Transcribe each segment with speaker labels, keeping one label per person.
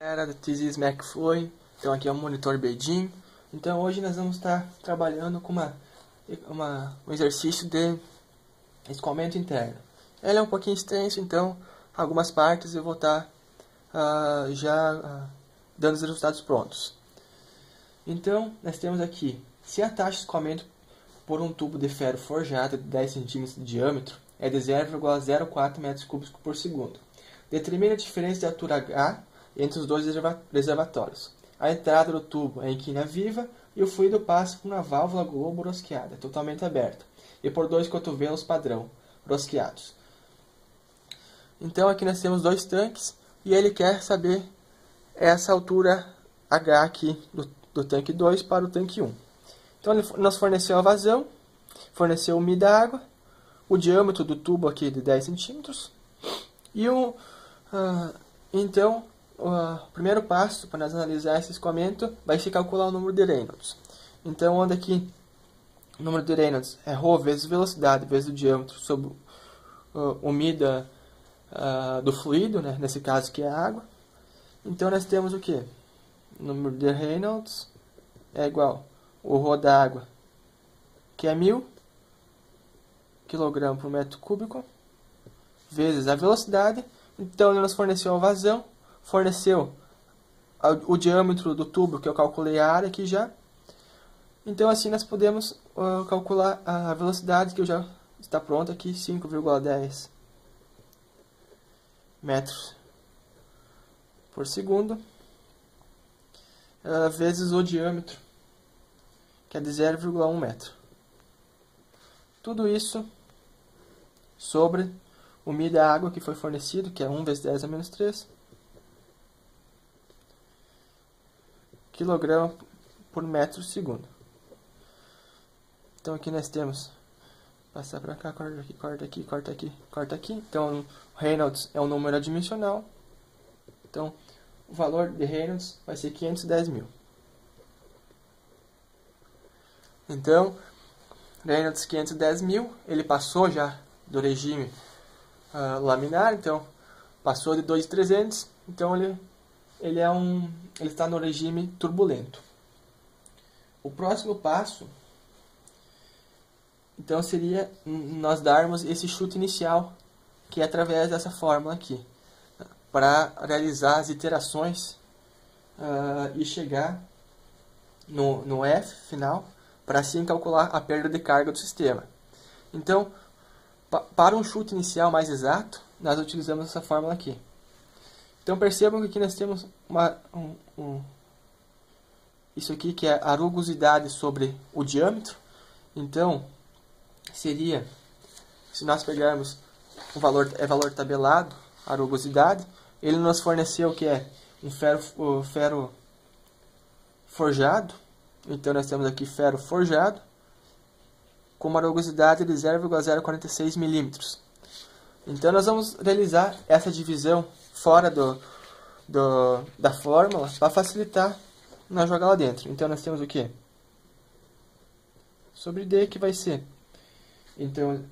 Speaker 1: Galera, this is McFloy. Então aqui é o monitor Beijing. Então hoje nós vamos estar trabalhando com um exercício de escoamento interno. Ele é um pouquinho extenso, então algumas partes eu vou estar dando os resultados prontos. Então nós temos aqui, se a taxa de escoamento por um tubo de ferro forjado de 10 cm de diâmetro é de 0,04 m3 por segundo. Determine a diferença de altura H entre os dois reservatórios. A entrada do tubo é em quina viva e o fluido passa por uma válvula globo rosqueada, totalmente aberta, e por dois cotovelos padrão, rosqueados. Então aqui nós temos dois tanques e ele quer saber essa altura H aqui do tanque 2 para o tanque 1. Então ele nos forneceu a vazão, forneceu umida água, o diâmetro do tubo aqui de 10 cm e então o primeiro passo para nós analisar esse escoamento vai ser calcular o número de Reynolds. Então onde aqui o número de Reynolds é ρ vezes velocidade vezes o diâmetro sobre umida do fluido, né? Nesse caso que é a água. Então nós temos o que? O número de Reynolds é igual o ρ da água, que é 1000 kg por metro cúbico, vezes a velocidade. Então ele nos forneceu a vazão, forneceu o diâmetro do tubo, que eu calculei a área aqui já. Então assim nós podemos calcular a velocidade, que já está pronta aqui, 5,10 metros por segundo, vezes o diâmetro, que é de 0,1 metro. Tudo isso sobre umida água que foi fornecido, que é 1 vezes 10 a menos 3 kg por metro segundo. Então aqui nós temos, passar para cá, corta aqui, corta aqui, corta aqui, corta aqui. Então o Reynolds é um número adimensional. Então o valor de Reynolds vai ser 510.000. Então Reynolds 510.000, ele passou já do regime laminar, então passou de 2.300, então ele está no regime turbulento. O próximo passo, então, seria nós darmos esse chute inicial, que é através dessa fórmula aqui, para realizar as iterações e chegar no F final, para assim calcular a perda de carga do sistema. Então, para um chute inicial mais exato, nós utilizamos essa fórmula aqui. Então percebam que aqui nós temos isso aqui, que é a rugosidade sobre o diâmetro. Então seria, se nós pegarmos o valor tabelado, a rugosidade, ele nos forneceu que é um ferro forjado. Então nós temos aqui ferro forjado com uma rugosidade de 0,046 milímetros. Então nós vamos realizar essa divisão fora da fórmula para facilitar nós jogar lá dentro. Então nós temos o que? Sobre D, que vai ser, então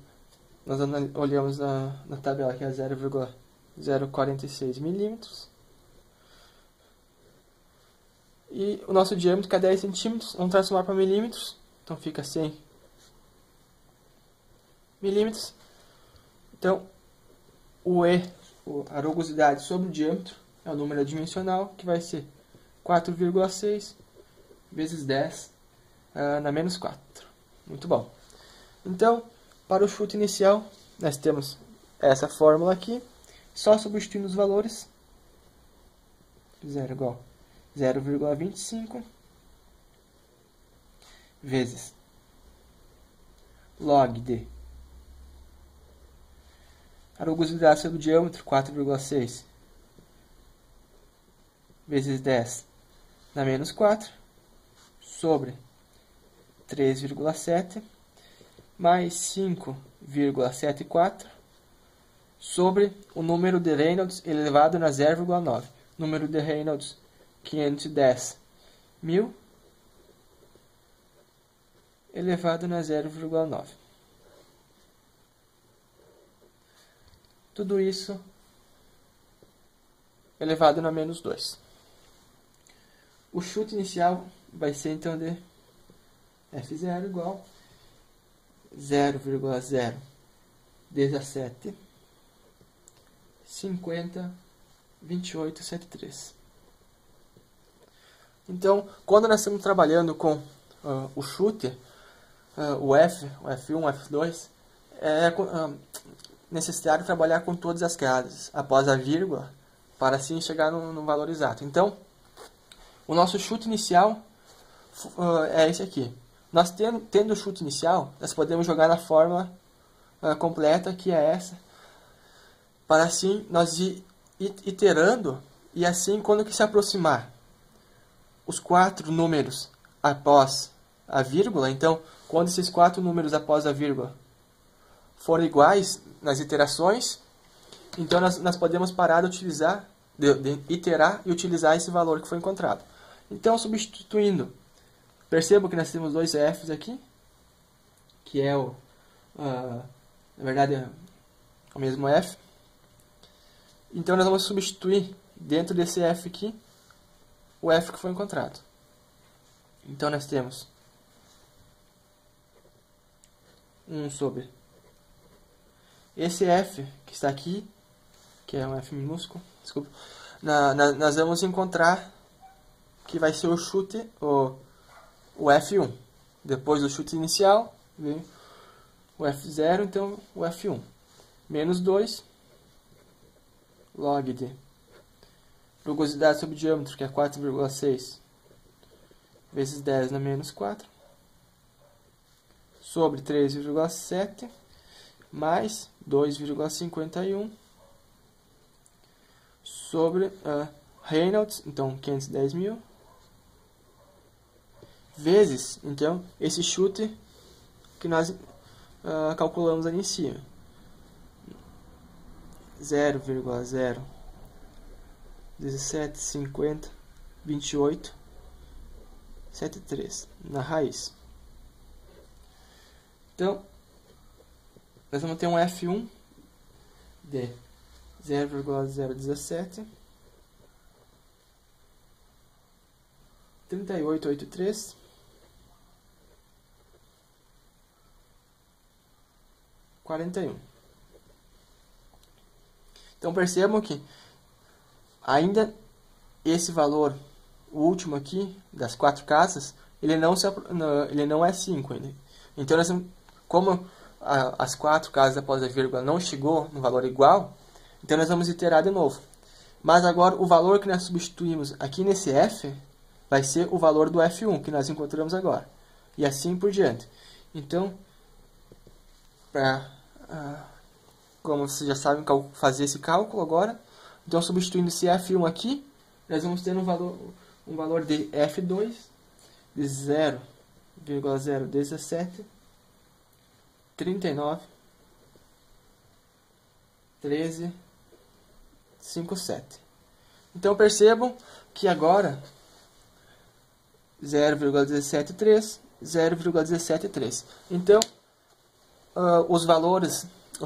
Speaker 1: nós olhamos na tabela que é 0,046 milímetros. E o nosso diâmetro, que é 10 centímetros, vamos transformar para milímetros. Então fica 100 milímetros. Então o E, a rugosidade sobre o diâmetro, é o número adimensional, que vai ser 4,6 vezes 10 na menos 4. Muito bom. Então, para o chute inicial, nós temos essa fórmula aqui. Só substituindo os valores. 0 igual 0,25 vezes log de a rugosidade sobre o diâmetro, 4,6 vezes 10 na menos 4, sobre 3,7 mais 5,74 sobre o número de Reynolds elevado na 0,9. Número de Reynolds 510.000 elevado na 0,9. tudo isso elevado na menos 2. O chute inicial vai ser então de F0 igual 0,017 50 28 73. Então, quando nós estamos trabalhando com o chute, o F1, o F2, é necessário trabalhar com todas as casas após a vírgula para assim chegar no valor exato. Então, o nosso chute inicial é esse aqui. Nós tendo o chute inicial, nós podemos jogar na fórmula completa, que é essa, para assim nós ir iterando, e assim quando que se aproximar os 4 números após a vírgula, então quando esses 4 números após a vírgula forem iguais nas iterações, então nós podemos parar de utilizar, de iterar e utilizar esse valor que foi encontrado. Então, substituindo, perceba que nós temos dois F's aqui, que é na verdade é o mesmo F. Então nós vamos substituir dentro desse F aqui o F que foi encontrado. Então nós temos 1 sobre esse F que está aqui, que é um F minúsculo, desculpa, nós vamos encontrar que vai ser o chute, o F1. Depois do chute inicial, vem o F0, então o F1. Menos 2, log de rugosidade sobre diâmetro, que é 4,6, vezes 10 na menos 4, sobre 3,7, mais 2,51, sobre Reynolds, então 510.000, vezes, então, esse chute que nós calculamos ali em cima. 0,01750 28 73 na raiz. Então, nós vamos ter um F1 de 0,017 3883 41. Então percebam que ainda esse valor, o último aqui das 4 casas, ele não é 5 ainda. Então nós, como as 4 casas após a vírgula não chegou no valor igual, então nós vamos iterar de novo. Mas agora o valor que nós substituímos aqui nesse F vai ser o valor do F1 que nós encontramos agora. E assim por diante. Então, como vocês já sabem fazer esse cálculo agora, então substituindo esse F1 aqui, nós vamos ter um valor de F2 de 0,017 39 13 57. Então percebam que agora 0,173 0,173. Então os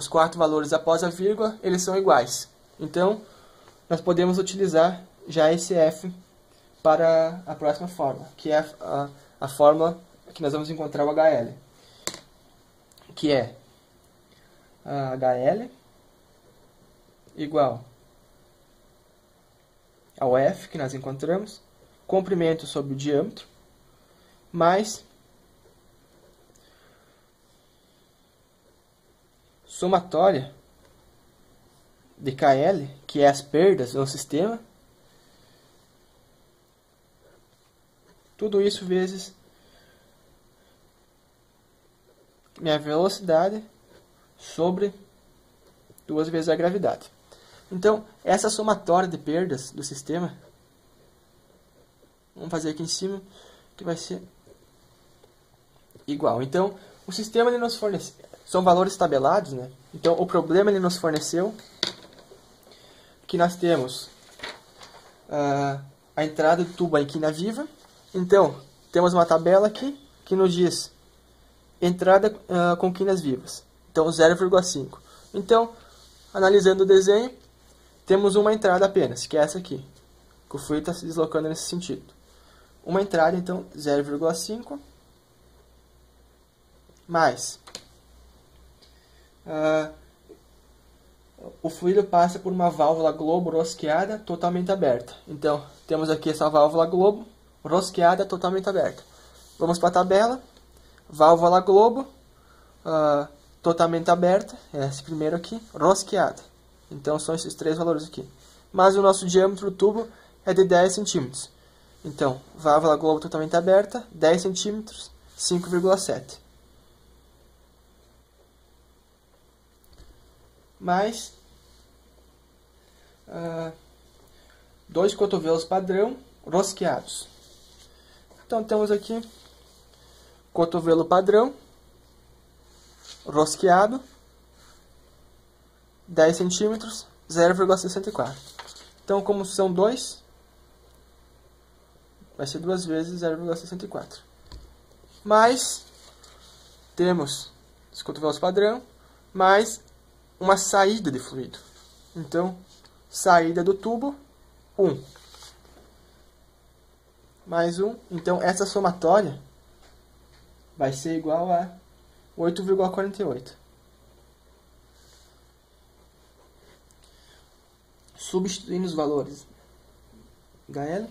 Speaker 1: 4 valores após a vírgula, eles são iguais. Então nós podemos utilizar já esse F para a próxima fórmula, que é a fórmula que nós vamos encontrar o HL, que é a HL igual ao F que nós encontramos, comprimento sobre o diâmetro, mais somatória de KL, que é as perdas no sistema, tudo isso vezes minha velocidade sobre 2 vezes a gravidade. Então, essa somatória de perdas do sistema, vamos fazer aqui em cima, que vai ser igual. Então, o sistema ele nos fornece, são valores tabelados, né? Então, o problema ele nos forneceu que nós temos a entrada do tubo em quina viva. Então, temos uma tabela aqui que nos diz entrada com quinas vivas. Então, 0,5. Então, Analisando o desenho, temos uma entrada apenas, que é essa aqui, que o fluido está se deslocando nesse sentido. Uma entrada, então, 0,5 mais o fluido passa por uma válvula globo rosqueada totalmente aberta. Então, temos aqui essa válvula globo rosqueada totalmente aberta. Vamos para a tabela. Válvula globo totalmente aberta, esse primeiro aqui, rosqueada. Então, são esses três valores aqui. Mas o nosso diâmetro do tubo é de 10 centímetros. Então, válvula globo totalmente aberta, 10 centímetros, 5,7. Mais 2 cotovelos padrão rosqueados. Então temos aqui cotovelo padrão rosqueado 10 centímetros, 0,64. Então, como são 2, vai ser 2 vezes 0,64. Mais temos os cotovelos padrão mais uma saída de fluido. Então, saída do tubo, 1. Mais 1. Então, essa somatória vai ser igual a 8,48. Substituindo os valores HL,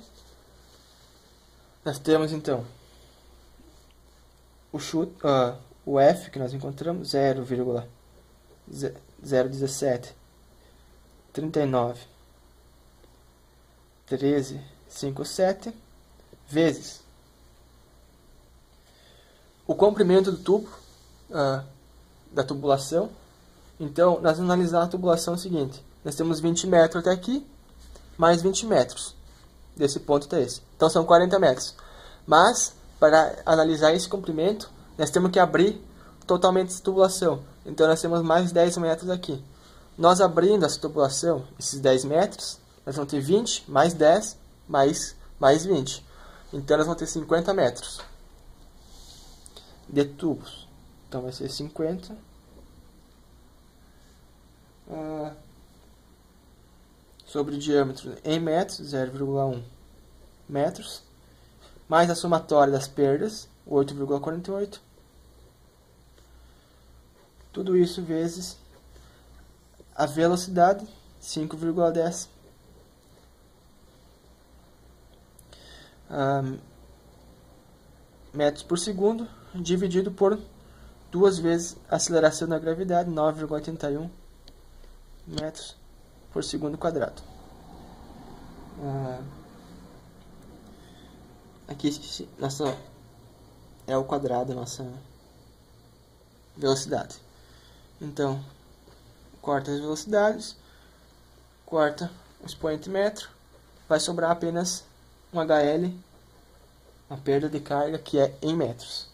Speaker 1: nós temos, então, o F que nós encontramos, 0,017 39 13 57 vezes o comprimento do tubo da tubulação. Então, nós vamos analisar a tubulação seguinte: nós temos 20 metros até aqui, mais 20 metros desse ponto até esse, então são 40 metros. Mas, para analisar esse comprimento, nós temos que abrir totalmente essa tubulação. Então, nós temos mais 10 metros aqui. Nós abrindo essa tubulação, esses 10 metros, nós vamos ter 20, mais 10, mais 20. Então, nós vamos ter 50 metros de tubos. Então, vai ser 50 sobre o diâmetro em metros, 0,1 metros, mais a somatória das perdas, 8,48. Tudo isso vezes a velocidade, 5,10. Metros por segundo, dividido por 2 vezes a aceleração da gravidade, 9,81 metros por segundo quadrado. Aqui é o quadrado da nossa velocidade. Então, corta as velocidades, corta o expoente metro, vai sobrar apenas um HL, uma perda de carga, que é em metros.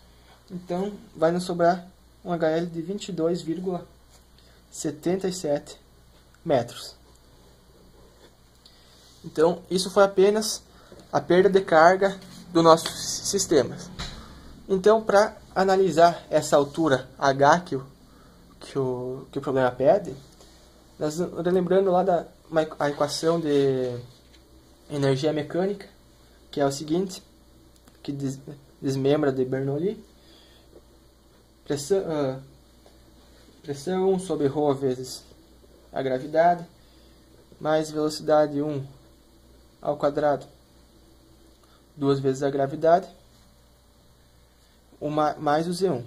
Speaker 1: Então, vai nos sobrar um HL de 22,77 metros. Então, isso foi apenas a perda de carga do nosso sistema. Então, para analisar essa altura H que o problema pede, nós lembrando lá a equação de energia mecânica, que é o seguinte, que desmembra de Bernoulli, pressão 1 sobre ρ vezes a gravidade, mais velocidade 1 ao quadrado, 2 vezes a gravidade, mais o Z1.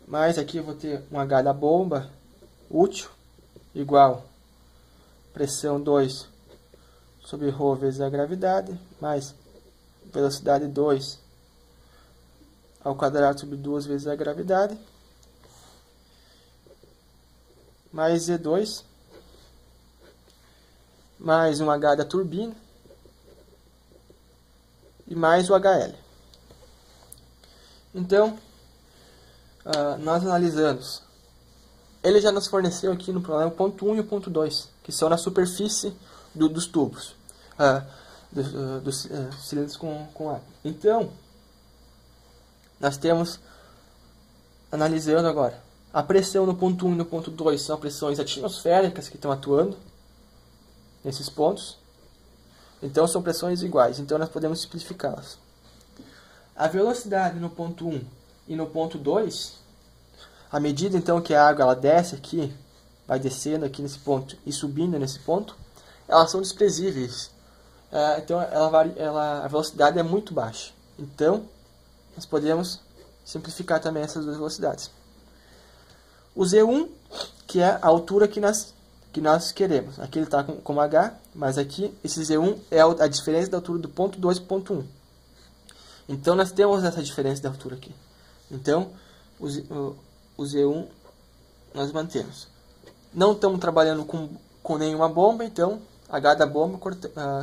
Speaker 1: Mais aqui eu vou ter um H da bomba útil igual pressão 2 sobre ρ vezes a gravidade, mais velocidade 2 ao quadrado sobre 2 vezes a gravidade, mais Z2, mais um H da turbina e mais o HL. Então, nós analisamos. Ele já nos forneceu aqui no problema o ponto 1 e o ponto 2, que são na superfície dos tubos, dos cilindros com ar. Então, nós temos, analisando agora, A pressão no ponto 1 e no ponto 2 são pressões atmosféricas que estão atuando nesses pontos. Então são pressões iguais, então nós podemos simplificá-las. A velocidade no ponto 1 e no ponto 2, à medida então que a água ela desce aqui, vai descendo aqui nesse ponto e subindo nesse ponto, elas são desprezíveis. Então a velocidade é muito baixa. Então nós podemos simplificar também essas duas velocidades. O Z1, que é a altura que nós queremos. Aqui ele está como H, mas aqui esse Z1 é a diferença da altura do ponto 2 para o ponto 1. Então nós temos essa diferença de altura aqui. Então o Z1 nós mantemos. Não estamos trabalhando com nenhuma bomba, então H da bomba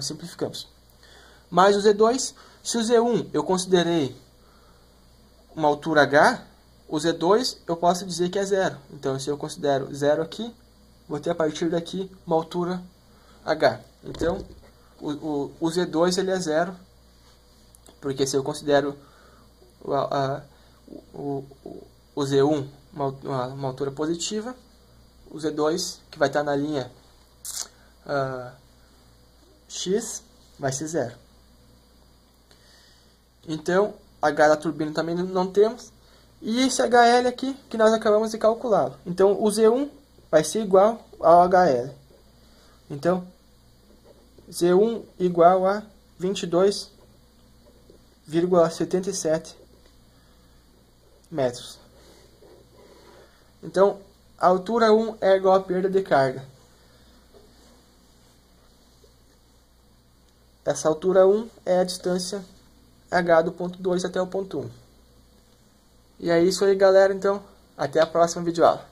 Speaker 1: simplificamos. Mas o Z2, se o Z1 eu considerei uma altura H, o Z2 eu posso dizer que é 0. Então se eu considero 0 aqui, vou ter a partir daqui uma altura H. Então o Z2 ele é 0, porque se eu considero o Z1 uma altura positiva, o Z2, que vai estar na linha X, vai ser 0. Então, H da turbina também não temos. E esse HL aqui, que nós acabamos de calculá-lo. Então, o Z1 vai ser igual ao HL. Então, Z1 igual a 22,77 metros. Então, a altura 1 é igual à perda de carga. Essa altura 1 é a distância H do ponto 2 até o ponto 1. E é isso aí, galera. Então, até a próxima videoaula.